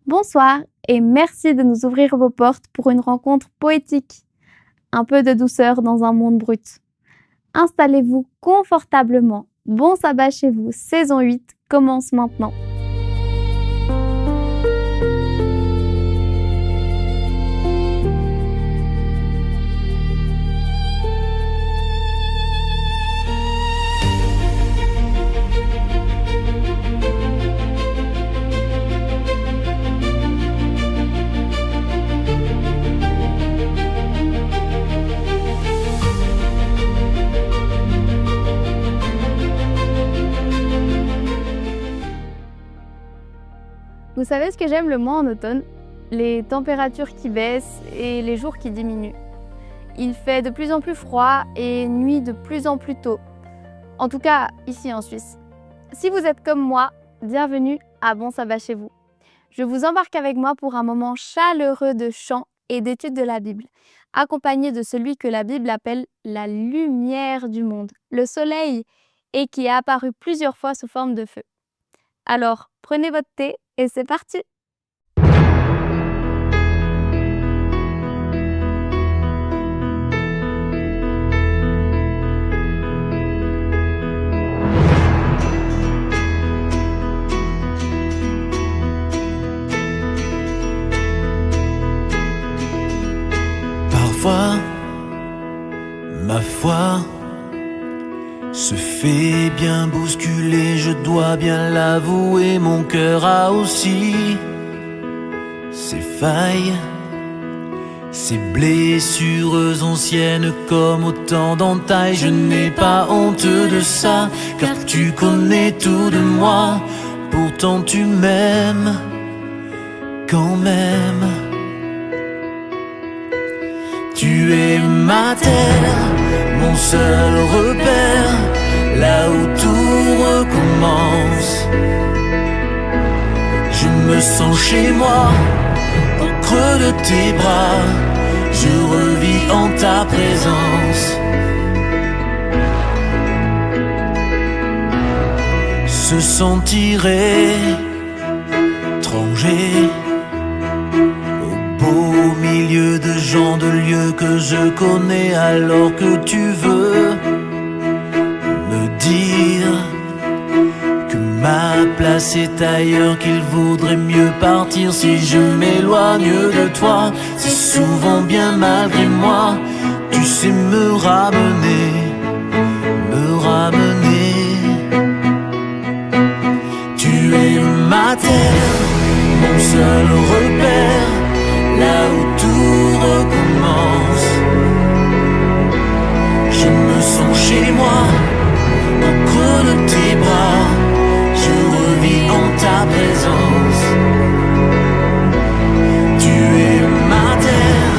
Bonsoir et merci de nous ouvrir vos portes pour une rencontre poétique. Un peu de douceur dans un monde brut. Installez-vous confortablement. Bon sabbat chez vous, saison 8 commence maintenant. Vous savez ce que j'aime le moins en automne? Les températures qui baissent et les jours qui diminuent. Il fait de plus en plus froid et nuit de plus en plus tôt. En tout cas, ici en Suisse. Si vous êtes comme moi, bienvenue à Bon Sabbat chez vous. Je vous embarque avec moi pour un moment chaleureux de chant et d'étude de la Bible, accompagné de celui que la Bible appelle la lumière du monde, le soleil, et qui est apparu plusieurs fois sous forme de feu. Alors, prenez votre thé et c'est parti! Parfois, ma foi se fait bien bousculer, je dois bien l'avouer, mon cœur a aussi ses failles, ses blessures anciennes comme autant d'entailles. Je n'ai pas honte de ça, car tu connais tout de moi, pourtant tu m'aimes quand même. Tu es ma terre, mon seul repère, là où tout recommence. Je me sens chez moi, au creux de tes bras, je revis en ta présence. Se sentir étranger au milieu de gens, de lieux que je connais, alors que tu veux me dire que ma place est ailleurs, qu'il vaudrait mieux partir si je m'éloigne de toi. C'est souvent bien malgré moi, tu sais me ramener, me ramener. Tu es ma terre, mon seul repère, là où tout recommence. Je me sens chez moi, au creux de tes bras, je revis en ta présence. Tu es ma terre,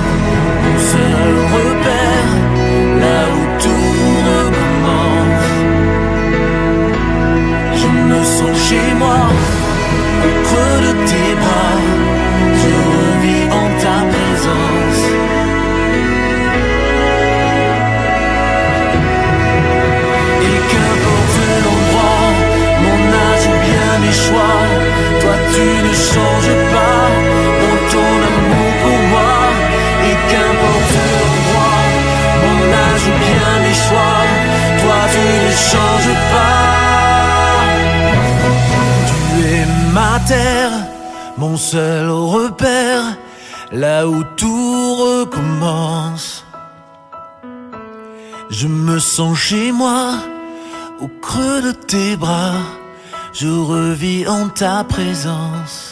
mon seul repère, là où tout recommence. Je me sens chez moi, au creux de tes bras, je revis en ta présence. Et qu'importe l'endroit, mon âge ou bien mes choix, toi tu ne changes pas dans ton amour pour moi. Et qu'importe l'endroit, mon âge ou bien mes choix, toi tu ne changes pas. Tu es ma terre, mon seul repère, là où tout recommence. Je me sens chez moi, au creux de tes bras, je revis en ta présence.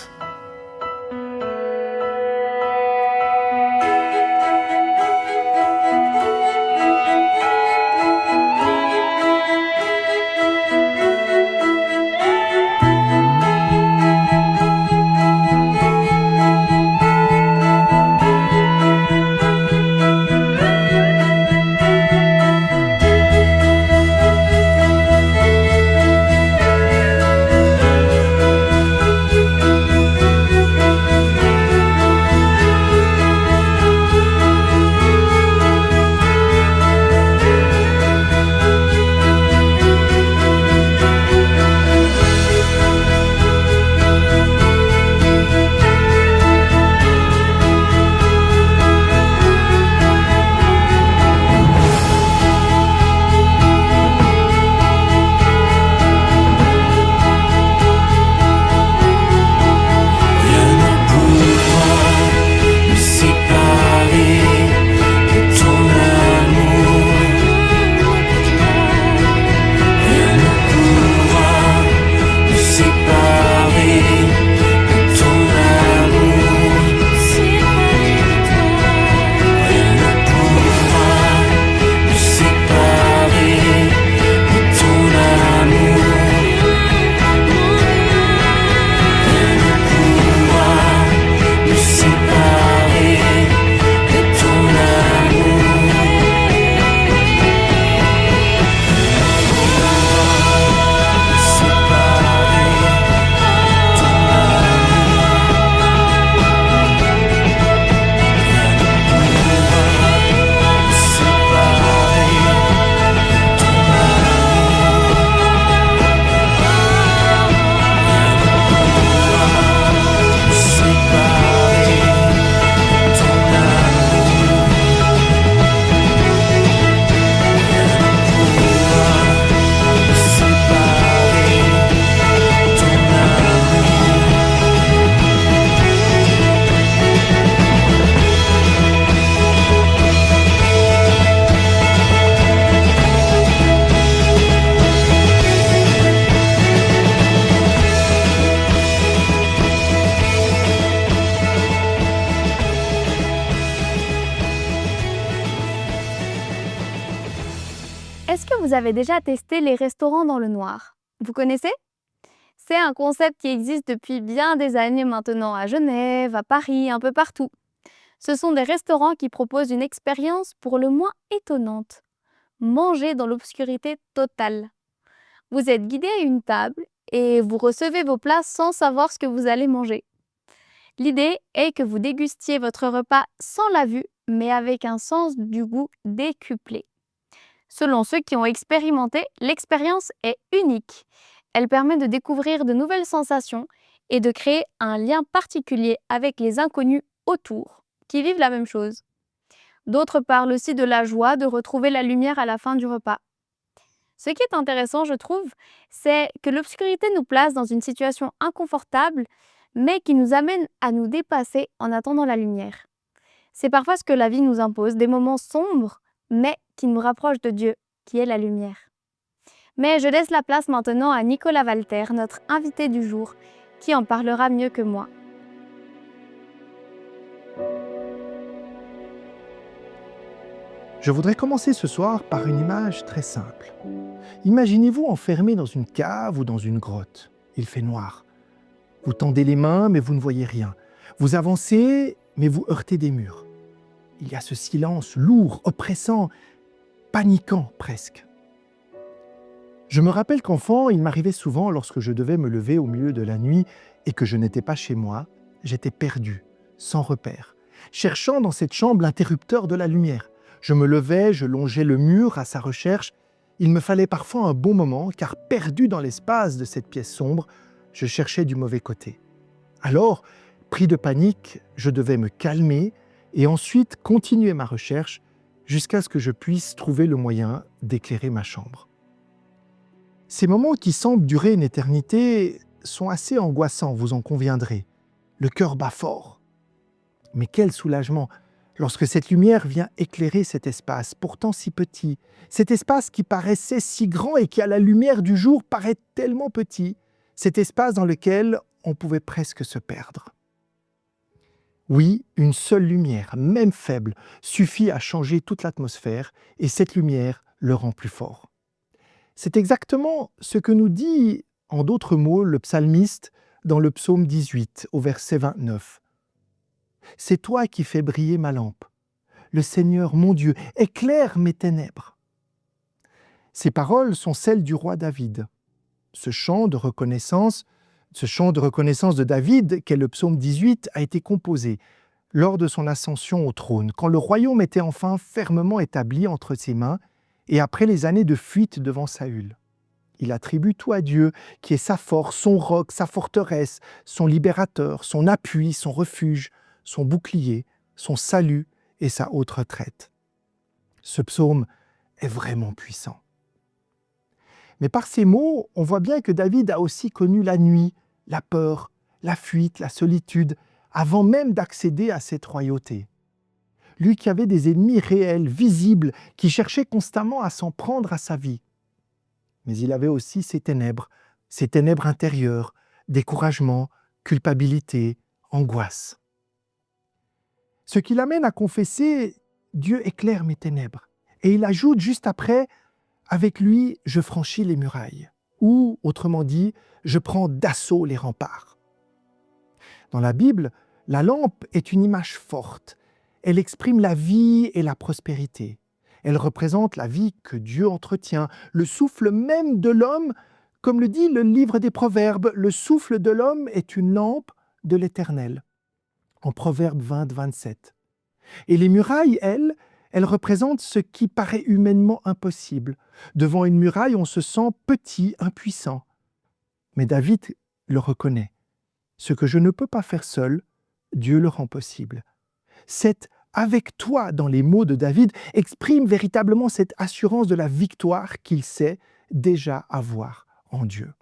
vous avez déjà testé les restaurants dans le noir? Vous connaissez? C'est un concept qui existe depuis bien des années maintenant à Genève, à Paris, un peu partout. Ce sont des restaurants qui proposent une expérience pour le moins étonnante. Manger dans l'obscurité totale. Vous êtes guidé à une table et vous recevez vos plats sans savoir ce que vous allez manger. L'idée est que vous dégustiez votre repas sans la vue, mais avec un sens du goût décuplé. Selon ceux qui ont expérimenté, l'expérience est unique. Elle permet de découvrir de nouvelles sensations et de créer un lien particulier avec les inconnus autour, qui vivent la même chose. D'autres parlent aussi de la joie de retrouver la lumière à la fin du repas. Ce qui est intéressant, je trouve, c'est que l'obscurité nous place dans une situation inconfortable, mais qui nous amène à nous dépasser en attendant la lumière. C'est parfois ce que la vie nous impose, des moments sombres, mais qui nous rapprochent de Dieu, qui est la lumière. Mais je laisse la place maintenant à Nicolas Walter, notre invité du jour, qui en parlera mieux que moi. Je voudrais commencer ce soir par une image très simple. Imaginez-vous enfermé dans une cave ou dans une grotte. Il fait noir. Vous tendez les mains, mais vous ne voyez rien. Vous avancez, mais vous heurtez des murs. Il y a ce silence lourd, oppressant, paniquant presque. Je me rappelle qu'enfant, il m'arrivait souvent, lorsque je devais me lever au milieu de la nuit et que je n'étais pas chez moi, j'étais perdu, sans repère, cherchant dans cette chambre l'interrupteur de la lumière. Je me levais, je longeais le mur à sa recherche. Il me fallait parfois un bon moment, car perdu dans l'espace de cette pièce sombre, je cherchais du mauvais côté. Alors, pris de panique, je devais me calmer et ensuite continuer ma recherche jusqu'à ce que je puisse trouver le moyen d'éclairer ma chambre. Ces moments qui semblent durer une éternité sont assez angoissants, vous en conviendrez. Le cœur bat fort. Mais quel soulagement lorsque cette lumière vient éclairer cet espace, pourtant si petit, cet espace qui paraissait si grand et qui à la lumière du jour paraît tellement petit, cet espace dans lequel on pouvait presque se perdre. Oui, une seule lumière, même faible, suffit à changer toute l'atmosphère et cette lumière le rend plus fort. C'est exactement ce que nous dit, en d'autres mots, le psalmiste dans le psaume 18, au verset 29. « C'est toi qui fais briller ma lampe. Le Seigneur, mon Dieu, éclaire mes ténèbres. » Ces paroles sont celles du roi David. Ce chant de reconnaissance de David, qu'est le psaume 18, a été composé lors de son ascension au trône, quand le royaume était enfin fermement établi entre ses mains et après les années de fuite devant Saül. Il attribue tout à Dieu, qui est sa force, son roc, sa forteresse, son libérateur, son appui, son refuge, son bouclier, son salut et sa haute retraite. Ce psaume est vraiment puissant. Mais par ces mots, on voit bien que David a aussi connu la nuit, la peur, la fuite, la solitude, avant même d'accéder à cette royauté. Lui qui avait des ennemis réels, visibles, qui cherchaient constamment à s'en prendre à sa vie. Mais il avait aussi ses ténèbres intérieures, découragement, culpabilité, angoisse. Ce qui l'amène à confesser « Dieu éclaire mes ténèbres ». Et il ajoute juste après « Avec lui, je franchis les murailles » ou, autrement dit, je prends d'assaut les remparts. Dans la Bible, la lampe est une image forte. Elle exprime la vie et la prospérité. Elle représente la vie que Dieu entretient, le souffle même de l'homme, comme le dit le livre des Proverbes, le souffle de l'homme est une lampe de l'Éternel, en Proverbes 20, 27. Et les murailles, elles représentent ce qui paraît humainement impossible. Devant une muraille, on se sent petit, impuissant. Mais David le reconnaît. Ce que je ne peux pas faire seul, Dieu le rend possible. C'est avec toi, dans les mots de David, exprime véritablement cette assurance de la victoire qu'il sait déjà avoir en Dieu.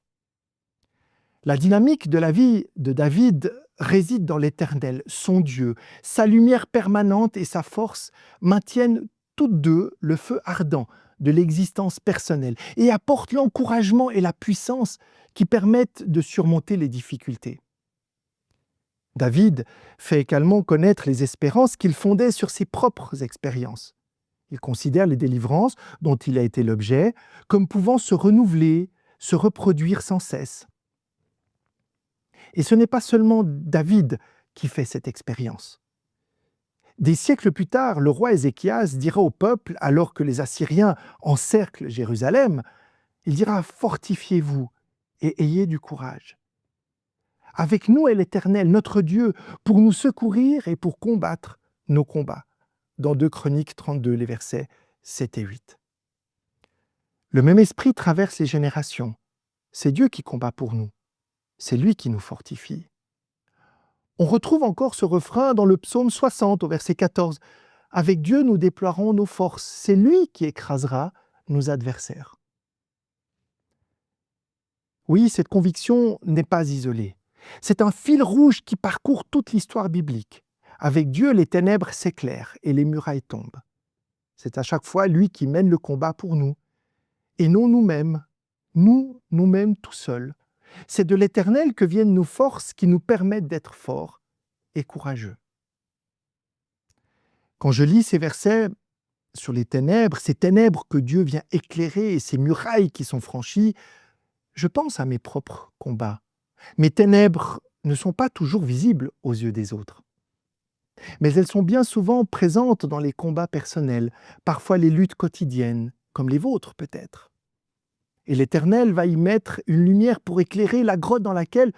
La dynamique de la vie de David réside dans l'Éternel, son Dieu. Sa lumière permanente et sa force maintiennent toutes deux le feu ardent de l'existence personnelle et apportent l'encouragement et la puissance qui permettent de surmonter les difficultés. David fait également connaître les espérances qu'il fondait sur ses propres expériences. Il considère les délivrances dont il a été l'objet comme pouvant se renouveler, se reproduire sans cesse. Et ce n'est pas seulement David qui fait cette expérience. Des siècles plus tard, le roi Ézéchias dira au peuple, alors que les Assyriens encerclent Jérusalem, il dira « Fortifiez-vous et ayez du courage. Avec nous est l'Éternel, notre Dieu, pour nous secourir et pour combattre nos combats. » Dans 2 Chroniques 32, les versets 7 et 8. Le même esprit traverse les générations. C'est Dieu qui combat pour nous. C'est lui qui nous fortifie. On retrouve encore ce refrain dans le psaume 60 au verset 14. « Avec Dieu, nous déploierons nos forces. C'est lui qui écrasera nos adversaires. » Oui, cette conviction n'est pas isolée. C'est un fil rouge qui parcourt toute l'histoire biblique. Avec Dieu, les ténèbres s'éclairent et les murailles tombent. C'est à chaque fois lui qui mène le combat pour nous. Et non nous-mêmes, nous-mêmes tout seuls. C'est de l'Éternel que viennent nos forces qui nous permettent d'être forts et courageux. Quand je lis ces versets sur les ténèbres, ces ténèbres que Dieu vient éclairer et ces murailles qui sont franchies, je pense à mes propres combats. Mes ténèbres ne sont pas toujours visibles aux yeux des autres. Mais elles sont bien souvent présentes dans les combats personnels, parfois les luttes quotidiennes, comme les vôtres peut-être. Et l'Éternel va y mettre une lumière pour éclairer la grotte dans laquelle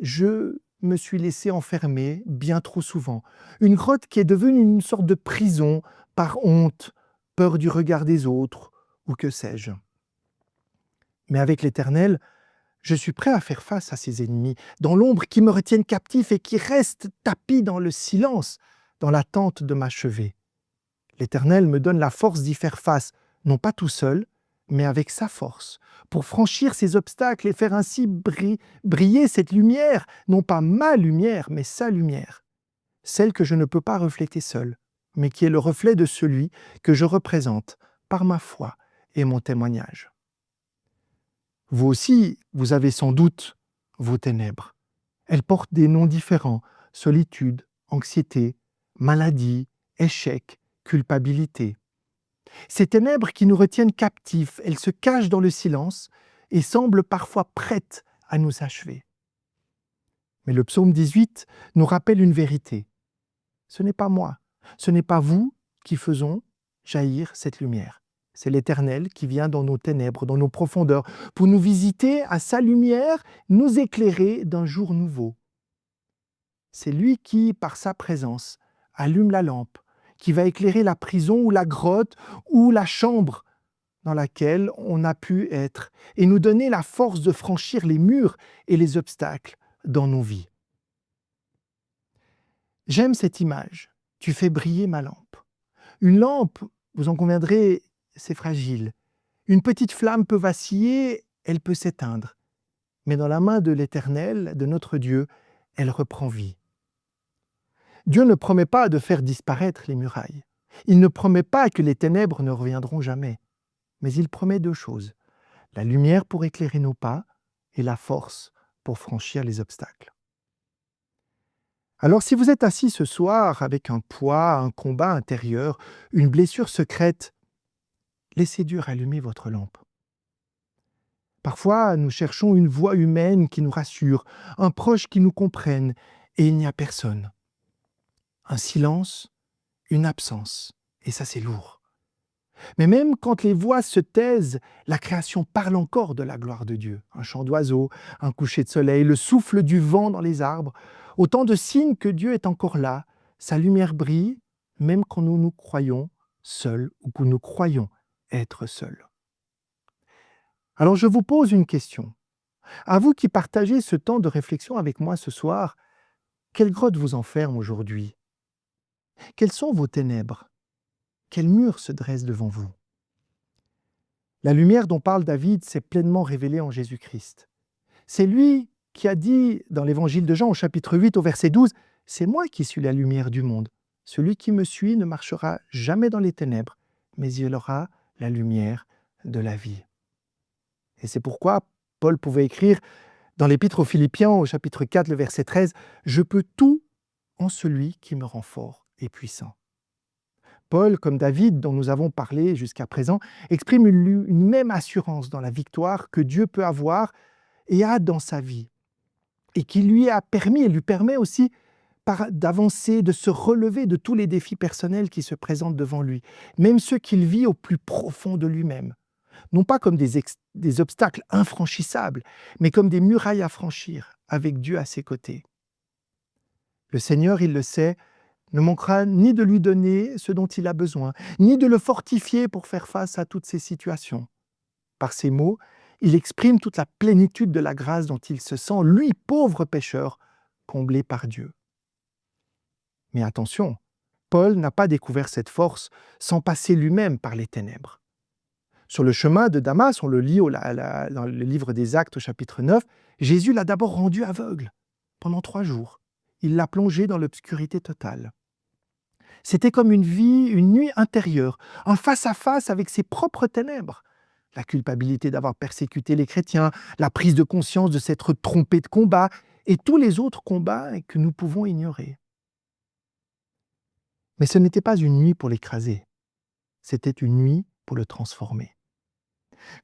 je me suis laissé enfermer bien trop souvent. Une grotte qui est devenue une sorte de prison par honte, peur du regard des autres, ou que sais-je. Mais avec l'Éternel, je suis prêt à faire face à ces ennemis, dans l'ombre qui me retiennent captif et qui restent tapis dans le silence, dans l'attente de m'achever. L'Éternel me donne la force d'y faire face, non pas tout seul, mais avec sa force, pour franchir ces obstacles et faire ainsi briller cette lumière, non pas ma lumière, mais sa lumière, celle que je ne peux pas refléter seul, mais qui est le reflet de celui que je représente par ma foi et mon témoignage. Vous aussi, vous avez sans doute vos ténèbres. Elles portent des noms différents, solitude, anxiété, maladie, échec, culpabilité. Ces ténèbres qui nous retiennent captifs, elles se cachent dans le silence et semblent parfois prêtes à nous achever. Mais le psaume 18 nous rappelle une vérité. Ce n'est pas moi, ce n'est pas vous qui faisons jaillir cette lumière. C'est l'Éternel qui vient dans nos ténèbres, dans nos profondeurs, pour nous visiter à sa lumière, nous éclairer d'un jour nouveau. C'est lui qui, par sa présence, allume la lampe, qui va éclairer la prison ou la grotte ou la chambre dans laquelle on a pu être et nous donner la force de franchir les murs et les obstacles dans nos vies. J'aime cette image. Tu fais briller ma lampe. Une lampe, vous en conviendrez, c'est fragile. Une petite flamme peut vaciller, elle peut s'éteindre. Mais dans la main de l'Éternel, de notre Dieu, elle reprend vie. Dieu ne promet pas de faire disparaître les murailles. Il ne promet pas que les ténèbres ne reviendront jamais. Mais il promet 2 choses. La lumière pour éclairer nos pas et la force pour franchir les obstacles. Alors si vous êtes assis ce soir avec un poids, un combat intérieur, une blessure secrète, laissez Dieu rallumer votre lampe. Parfois, nous cherchons une voix humaine qui nous rassure, un proche qui nous comprenne, et il n'y a personne. Un silence, une absence, et ça c'est lourd. Mais même quand les voix se taisent, la création parle encore de la gloire de Dieu. Un chant d'oiseau, un coucher de soleil, le souffle du vent dans les arbres, autant de signes que Dieu est encore là, sa lumière brille, même quand nous nous croyons seuls ou que nous croyons être seuls. Alors je vous pose une question. À vous qui partagez ce temps de réflexion avec moi ce soir, quelle grotte vous enferme aujourd'hui? Quelles sont vos ténèbres? Quel mur se dresse devant vous? La lumière dont parle David s'est pleinement révélée en Jésus-Christ. C'est lui qui a dit dans l'évangile de Jean au chapitre 8 au verset 12 « C'est moi qui suis la lumière du monde. Celui qui me suit ne marchera jamais dans les ténèbres, mais il aura la lumière de la vie. » Et c'est pourquoi Paul pouvait écrire dans l'Épître aux Philippiens au chapitre 4, le verset 13 « Je peux tout en celui qui me rend fort et puissant. » Paul, comme David, dont nous avons parlé jusqu'à présent, exprime une même assurance dans la victoire que Dieu peut avoir et a dans sa vie, et qui lui a permis et lui permet aussi d'avancer, de se relever de tous les défis personnels qui se présentent devant lui, même ceux qu'il vit au plus profond de lui-même, non pas comme des obstacles infranchissables, mais comme des murailles à franchir, avec Dieu à ses côtés. Le Seigneur, il le sait, ne manquera ni de lui donner ce dont il a besoin, ni de le fortifier pour faire face à toutes ces situations. Par ces mots, il exprime toute la plénitude de la grâce dont il se sent, lui, pauvre pécheur, comblé par Dieu. Mais attention, Paul n'a pas découvert cette force sans passer lui-même par les ténèbres. Sur le chemin de Damas, on le lit dans le livre des Actes au chapitre 9, Jésus l'a d'abord rendu aveugle pendant 3 jours. Il l'a plongé dans l'obscurité totale. C'était comme une nuit intérieure, un face-à-face avec ses propres ténèbres. La culpabilité d'avoir persécuté les chrétiens, la prise de conscience de s'être trompé de combat et tous les autres combats que nous pouvons ignorer. Mais ce n'était pas une nuit pour l'écraser, c'était une nuit pour le transformer.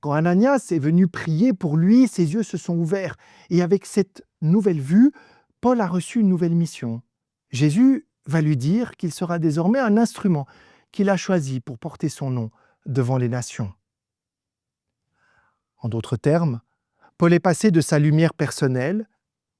Quand Ananias est venu prier pour lui, ses yeux se sont ouverts et avec cette nouvelle vue, Paul a reçu une nouvelle mission. Jésus va lui dire qu'il sera désormais un instrument qu'il a choisi pour porter son nom devant les nations. En d'autres termes, Paul est passé de sa lumière personnelle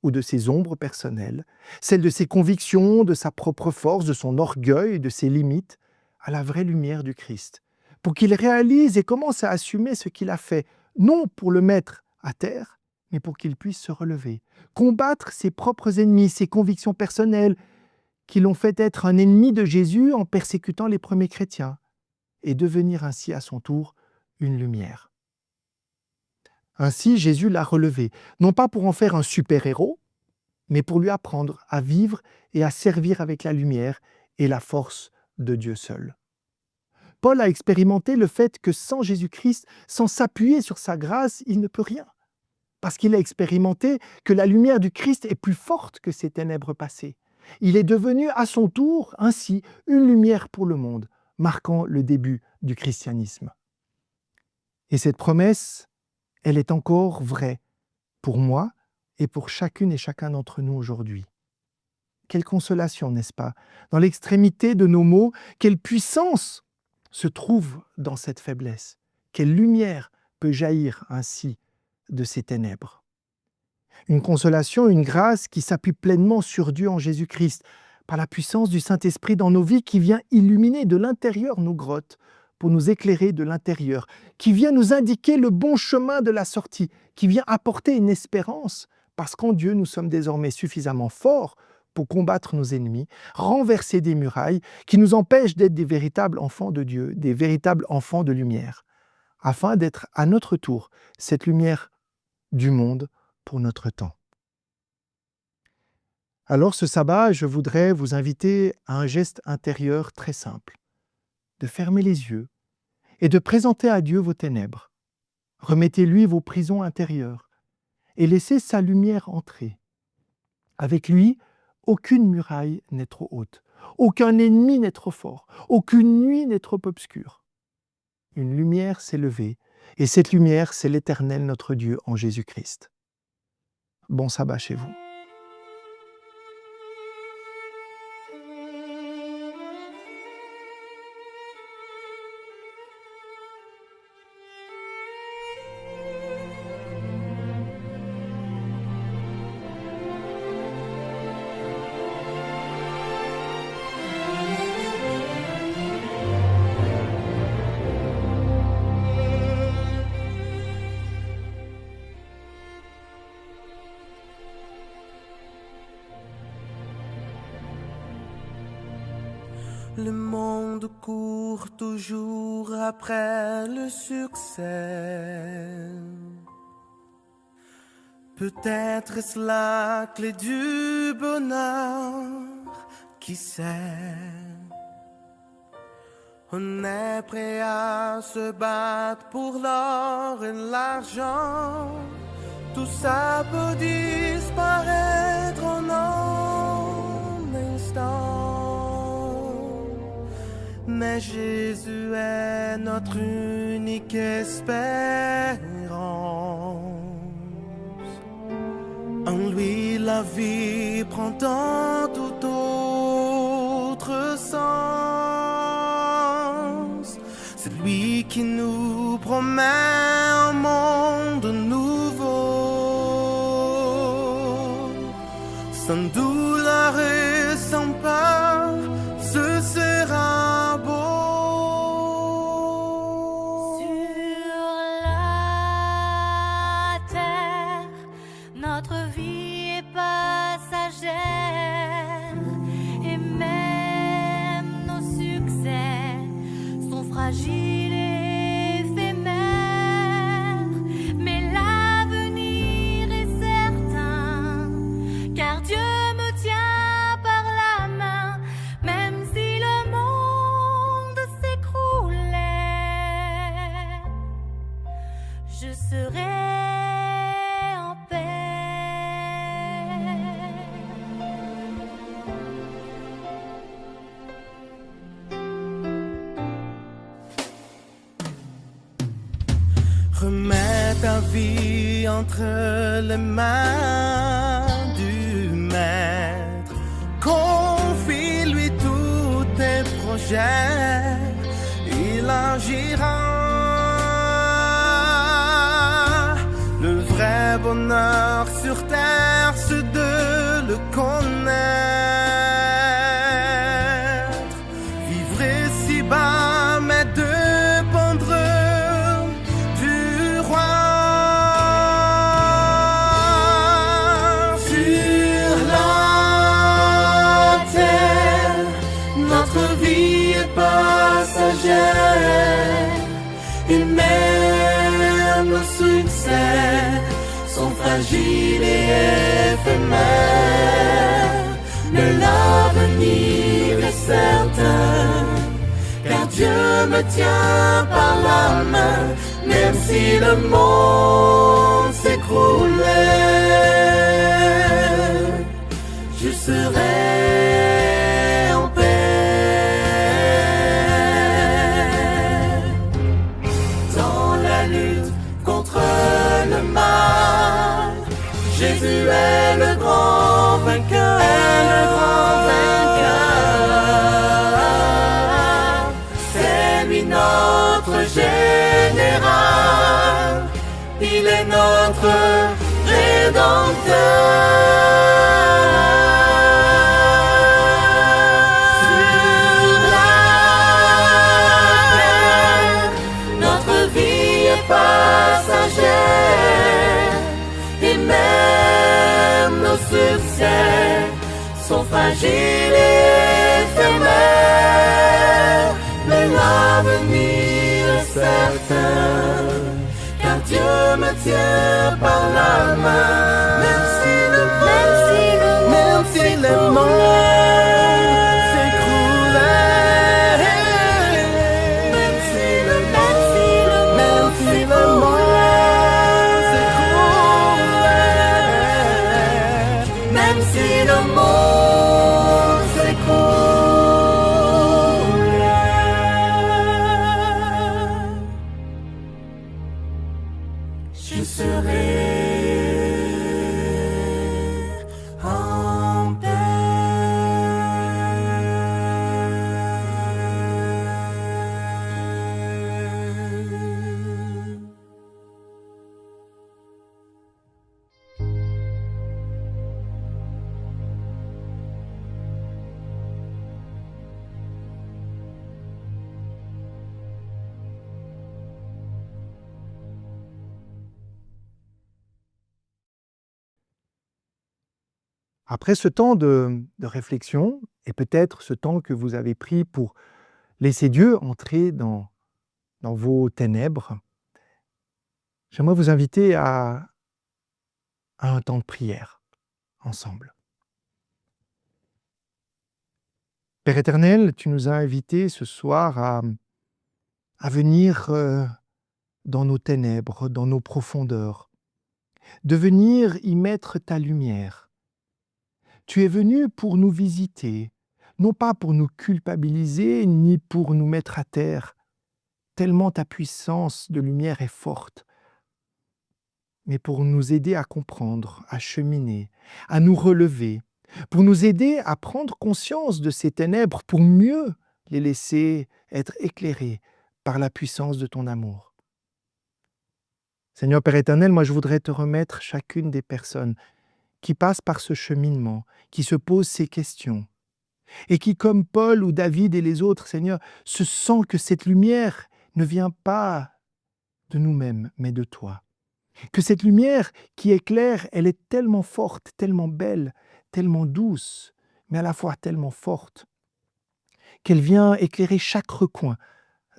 ou de ses ombres personnelles, celle de ses convictions, de sa propre force, de son orgueil, de ses limites, à la vraie lumière du Christ, pour qu'il réalise et commence à assumer ce qu'il a fait, non pour le mettre à terre, mais pour qu'il puisse se relever, combattre ses propres ennemis, ses convictions personnelles, qui l'ont fait être un ennemi de Jésus en persécutant les premiers chrétiens, et devenir ainsi à son tour une lumière. Ainsi, Jésus l'a relevé, non pas pour en faire un super-héros, mais pour lui apprendre à vivre et à servir avec la lumière et la force de Dieu seul. Paul a expérimenté le fait que sans Jésus-Christ, sans s'appuyer sur sa grâce, il ne peut rien. Parce qu'il a expérimenté que la lumière du Christ est plus forte que ses ténèbres passées. Il est devenu à son tour, ainsi, une lumière pour le monde, marquant le début du christianisme. Et cette promesse, elle est encore vraie pour moi et pour chacune et chacun d'entre nous aujourd'hui. Quelle consolation, n'est-ce pas? Dans l'extrémité de nos maux, quelle puissance se trouve dans cette faiblesse? Quelle lumière peut jaillir ainsi de ces ténèbres? Une consolation, une grâce qui s'appuie pleinement sur Dieu en Jésus-Christ, par la puissance du Saint-Esprit dans nos vies qui vient illuminer de l'intérieur nos grottes, pour nous éclairer de l'intérieur, qui vient nous indiquer le bon chemin de la sortie, qui vient apporter une espérance, parce qu'en Dieu, nous sommes désormais suffisamment forts pour combattre nos ennemis, renverser des murailles qui nous empêchent d'être des véritables enfants de Dieu, des véritables enfants de lumière, afin d'être à notre tour cette lumière du monde pour notre temps. Alors ce sabbat, je voudrais vous inviter à un geste intérieur très simple, de fermer les yeux et de présenter à Dieu vos ténèbres. Remettez-lui vos prisons intérieures et laissez sa lumière entrer. Avec lui, aucune muraille n'est trop haute, aucun ennemi n'est trop fort, aucune nuit n'est trop obscure. Une lumière s'est levée et cette lumière, c'est l'Éternel notre Dieu en Jésus-Christ. Bon sabbat chez vous. Le monde court toujours après le succès. Peut-être est-ce la clé du bonheur, qui sait? On est prêt à se battre pour l'or et l'argent. Tout ça peut disparaître en un instant. mais Jésus est notre unique espérance. En lui, la vie prend un tout autre sens. C'est lui qui nous promet un monde nouveau, sans douleur et sans peur, ce sera beau. Sur la terre, notre vie est passagère et même nos succès sont fragiles et éphémères. Mais l'avenir est certain, car Dieu me tient par la main, même si le monde s'écroulait, je serai en paix. Remets ta vie entre les mains du Maître. Confie-lui tous tes projets, il agira. Le vrai bonheur sur terre, c'est de le connaître. Vivre ici-bas, mais dépendre du roi. Sur la terre, notre vie est passagère et même nos succès sont fragiles et éphémères. Mais l'avenir est certain, car Dieu me tient par la main, même si le monde s'écroulait, je serai en paix. Dans la lutte contre le mal, Jésus est le grand vainqueur. C'est lui notre général, il est notre rédempteur. Sur la terre, notre vie est passagère et même nos succès sont fragiles et éphémères. Mais l'avenir est certain, car Dieu me tient par la main, même si le monde s'écroulait, même si le monde s'écroulait, même si le monde s'écroulait, je serai en paix. Après ce temps de réflexion, et peut-être ce temps que vous avez pris pour laisser Dieu entrer dans vos ténèbres, j'aimerais vous inviter à un temps de prière ensemble. Père éternel, tu nous as invités ce soir à venir dans nos ténèbres, dans nos profondeurs, de venir y mettre ta lumière. Tu es venu pour nous visiter, non pas pour nous culpabiliser, ni pour nous mettre à terre, tellement ta puissance de lumière est forte, mais pour nous aider à comprendre, à cheminer, à nous relever, pour nous aider à prendre conscience de ces ténèbres, pour mieux les laisser être éclairées par la puissance de ton amour. Seigneur Père éternel, moi je voudrais te remettre chacune des personnes qui passent par ce cheminement, qui se posent ces questions, et qui, comme Paul ou David et les autres, Seigneur, se sentent que cette lumière ne vient pas de nous-mêmes, mais de toi. Que cette lumière qui éclaire, elle est tellement forte, tellement belle, tellement douce, mais à la fois tellement forte, qu'elle vient éclairer chaque recoin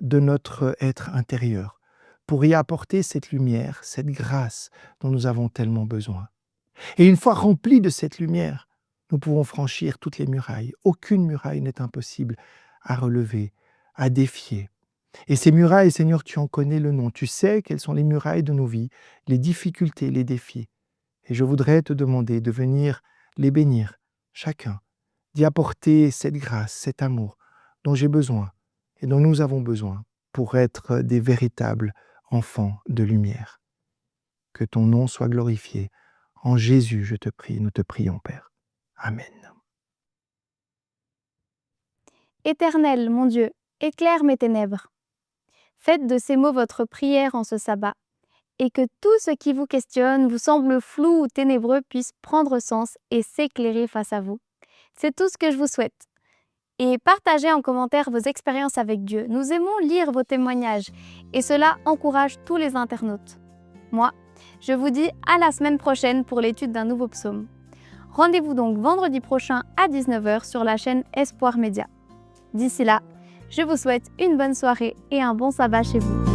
de notre être intérieur, pour y apporter cette lumière, cette grâce dont nous avons tellement besoin. Et une fois remplis de cette lumière, nous pouvons franchir toutes les murailles. Aucune muraille n'est impossible à relever, à défier. Et ces murailles, Seigneur, tu en connais le nom. Tu sais quelles sont les murailles de nos vies, les difficultés, les défis. Et je voudrais te demander de venir les bénir, chacun, d'y apporter cette grâce, cet amour dont j'ai besoin et dont nous avons besoin pour être des véritables enfants de lumière. Que ton nom soit glorifié. En Jésus, je te prie, nous te prions, Père. Amen. Éternel, mon Dieu, éclaire mes ténèbres. Faites de ces mots votre prière en ce sabbat, et que tout ce qui vous questionne, vous semble flou ou ténébreux, puisse prendre sens et s'éclairer face à vous. C'est tout ce que je vous souhaite. Et partagez en commentaire vos expériences avec Dieu. Nous aimons lire vos témoignages, et cela encourage tous les internautes. Moi, je vous dis à la semaine prochaine pour l'étude d'un nouveau psaume. Rendez-vous donc vendredi prochain à 19h sur la chaîne Espoir Média. D'ici là, je vous souhaite une bonne soirée et un bon sabbat chez vous.